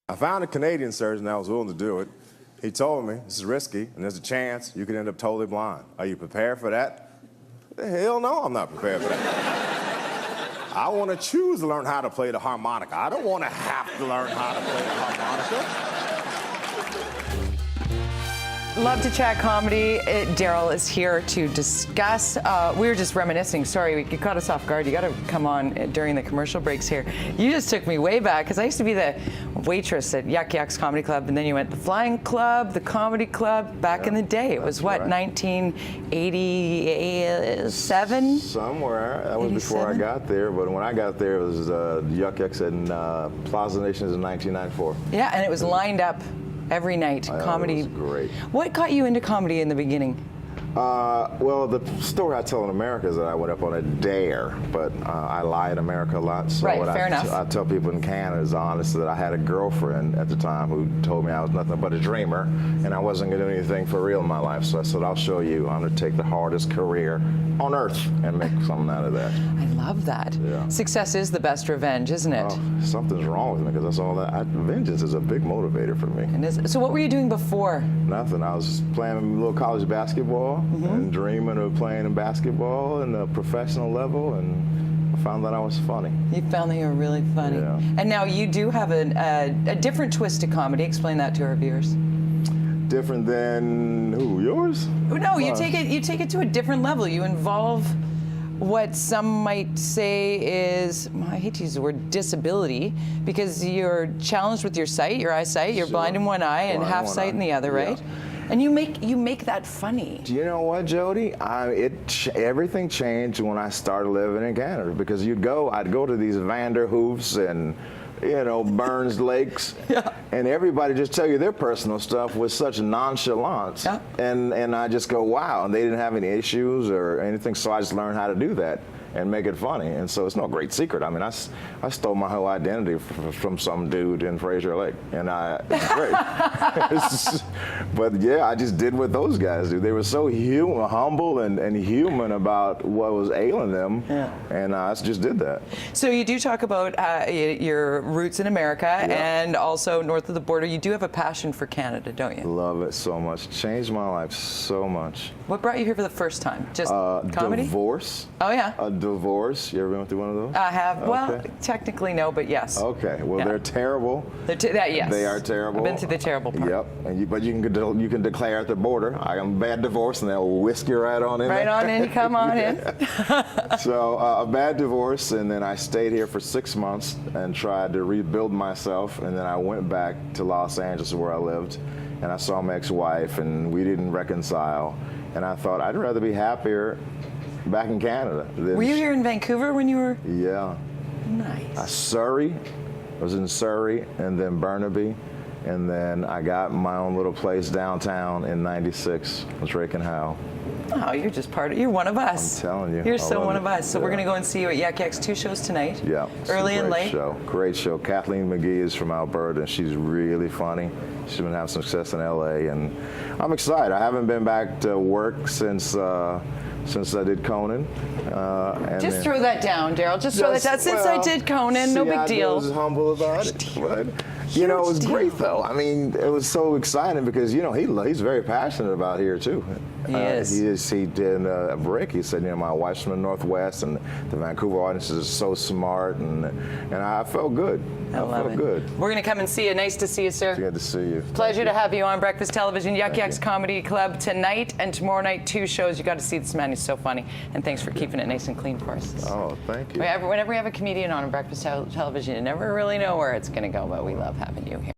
I found a Canadian surgeon that was willing to do it. He told me this is risky and there's a chance you could end up totally blind. Are you prepared for that? Hell no, I'm not prepared for that. I want to choose to learn how to play the harmonica. I don't want to have to learn how to play the harmonica. Love to chat comedy. Darryl is here to discuss. We were just reminiscing. Sorry, you caught us off guard. You got to come on during the commercial breaks here. You just took me way back because I used to be the waitress at Yuck Yucks Comedy Club, and then you went the Flying Club, the Comedy Club. Back in the day, it was what, right. 1987? Somewhere. That was before I got there. But when I got there, it was Yuck Yucks in Plaza Nations in 1994. Yeah, and it was lined up every night. Comedy. It was great. What got you into comedy in the beginning? Well, the story I tell in America is that I went up on a dare, but I lie in America a lot. So right, what fair enough. I tell people in Canada is honest that I had a girlfriend at the time who told me I was nothing but a dreamer and I wasn't going to do anything for real in my life. So I said, I'll show you. I'm going to take the hardest career on earth and make something out of that. I love that. Yeah. Success is the best revenge, isn't it? Oh, something's wrong with me because that's all that. Vengeance is a big motivator for me. So what were you doing before? Nothing. I was playing a little college basketball and dreaming of playing in basketball and a professional level, and I found that I was funny. You found that you were really funny. Yeah. And now you do have a different twist to comedy. Explain that to our viewers. Different than who? Yours? No, you take it to a different level. You involve what some might say is, I hate to use the word disability, because you're challenged with your sight, your eyesight. You're blind in one eye and half sight in the other, right? Yeah. And you make that funny. Do you know what, Jody? Everything changed when I started living in Canada, because I'd go to these Vanderhoofs and Burns Lakes, and everybody just tell you their personal stuff with such nonchalance, and I just go, wow, and they didn't have any issues or anything, so I just learned how to do that and make it funny. And so it's no great secret. I mean, I stole my whole identity from some dude in Fraser Lake, and it's great. But yeah, I just did what those guys do. They were so humble and human about what was ailing them, and I just did that. So you do talk about your roots in America and also north of the border. You do have a passion for Canada, don't you? Love it so much. Changed my life so much. What brought you here for the first time? Just comedy? Divorce. Oh yeah. A divorce. You ever been through one of those? I have. Okay. Well, technically no, but yes. Okay. Well, they're terrible. Yes. They are terrible. I've been through the terrible part. Yep. But you can declare at the border, I am a bad divorce, and they'll whisk you right on in. Right on in. Come on in. So a bad divorce, and then I stayed here for 6 months and tried to rebuild myself, and then I went back to Los Angeles where I lived, and I saw my ex-wife, and we didn't reconcile, and I thought I'd rather be happier back in Canada. Were you here in Vancouver when you were? Yeah. Nice. Surrey. I was in Surrey, and then Burnaby, and then I got my own little place downtown in '96 with Drake and Howe. Oh, you're just you're one of us. I'm telling you. You're so one of us. So we're going to go and see you at Yuck Yucks 2 shows tonight. Yeah. Early and late. Great show. Kathleen McGee is from Alberta, and she's really funny. She's been having success in LA, and I'm excited. I haven't been back to work since I did Conan. Just throw that down, Darryl. Just throw that down. Since I did Conan, no big deal. I was humble about it. But, it was great, though. I mean, it was so exciting because, he's very passionate about here, too. He is. He did a break. He said, my wife's from the Northwest, and the Vancouver audience is so smart, and I felt good. I felt good. We're going to come and see you. Nice to see you, sir. It's good to see you. Pleasure to have you on Breakfast Television, Yuck Yucks Comedy Club tonight and tomorrow night, 2 shows. You got to see this man. He's so funny. And thanks for keeping it nice and clean for us. Oh, thank you. Whenever we have a comedian on Breakfast Television, you never really know where it's going to go, but we love having you here.